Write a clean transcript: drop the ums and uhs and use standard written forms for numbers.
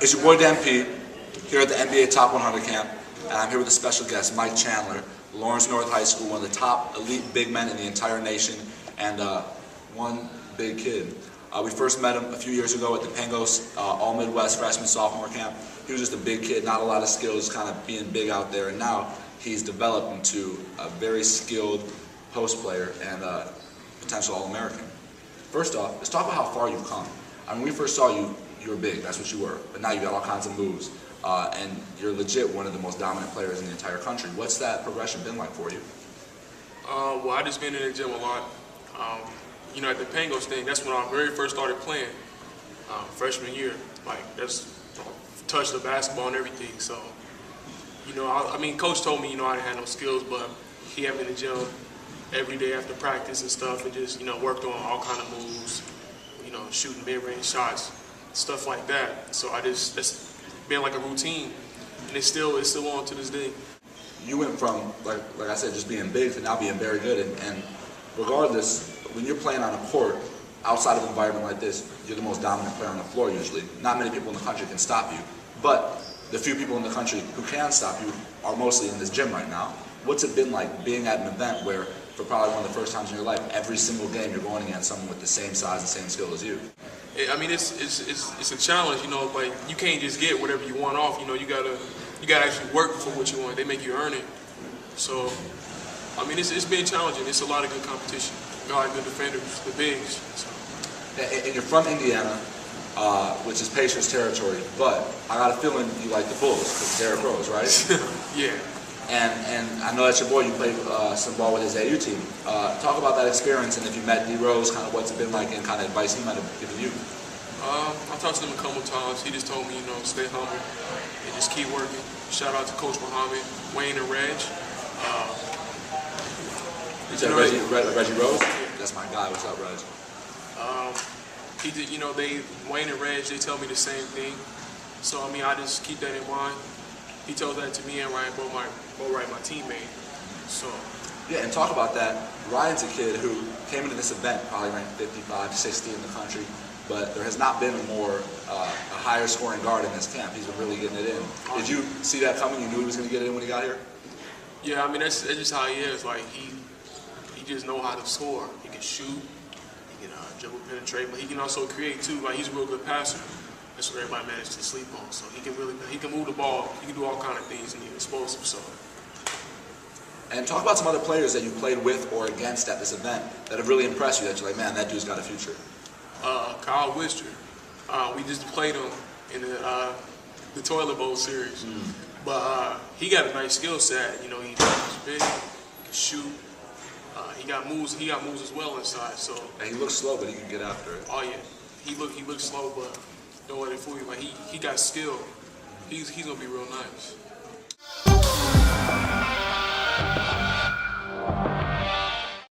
It's your boy Dan P here at the NBA Top 100 camp, and I'm here with a special guest, Mike Chandler, Lawrence North High School, one of the top elite big men in the entire nation, and one big kid. We first met him a few years ago at the Pangos All-Midwest Freshman-Sophomore camp. He was just a big kid, not a lot of skills, kind of being big out there, and now he's developed into a very skilled post player and a potential All-American. First off, let's talk about how far you've come. I mean, when we first saw you, you were big, that's what you were, but now you got all kinds of moves, and you're legit one of the most dominant players in the entire country. What's that progression been like for you? Well, I just been in the gym a lot. You know, at the Pangos thing, that's when I very first started playing, freshman year. Like, that's touched the basketball and everything. So, you know, I mean, coach told me, you know, I didn't have no skills, but he had me in the gym every day after practice and stuff, and just, you know, worked on all kind of moves, you know, shooting mid-range shots, stuff like that. So that's been like a routine, and it's still on to this day. You went from, like I said, just being big to now being very good, and regardless, when you're playing on a court, outside of an environment like this, you're the most dominant player on the floor usually. Not many people in the country can stop you, but the few people in the country who can stop you are mostly in this gym right now. What's it been like being at an event where, for probably one of the first times in your life, every single game you're going against someone with the same size and same skill as you? I mean, it's a challenge, you know. Like, you can't just get whatever you want off. You know, you gotta actually work for what you want. They make you earn it. So, I mean, it's been challenging. It's a lot of good competition. You got good defenders, the bigs. So. And you're from Indiana, which is Pacers territory, but I got a feeling you like the Bulls because Derrick Rose, right? Yeah. And I know that's your boy. You played some ball with his AU team. Talk about that experience, and if you met D Rose, kind of what's it been like, and kind of advice he might have given you. I talked to him a couple times. He just told me, you know, stay humble and just keep working. Shout out to Coach Muhammad, Wayne, and Reg. You said Reggie Rose? Yeah. That's my guy. What's up, Reg? He did, you know, Wayne and Reg, they tell me the same thing. So I mean, I just keep that in mind. He told that to me and Ryan, both my teammate. So. Yeah, and talk about that. Ryan's a kid who came into this event probably ranked 55, 60 in the country, but there has not been a higher scoring guard in this camp. He's been really getting it in. Did you see that coming? You knew he was going to get it in when he got here? Yeah, I mean, that's just how he is. Like, he just know how to score. He can shoot, he can dribble, penetrate, but he can also create too. Like, he's a real good passer. That's what everybody managed to sleep on. So he can move the ball. He can do all kind of things, and he's explosive. So. And talk about some other players that you played with or against at this event that have really impressed you. That you're like, man, that dude's got a future. Kyle Wister. We just played him in the Toilet Bowl series, but he got a nice skill set. You know, he's big, he can shoot. He got moves. He got moves as well inside. So. And he looks slow, but he can get after it. Oh yeah, he looks slow, but don't let it fool you. Like, he got skill. He's gonna be real nice.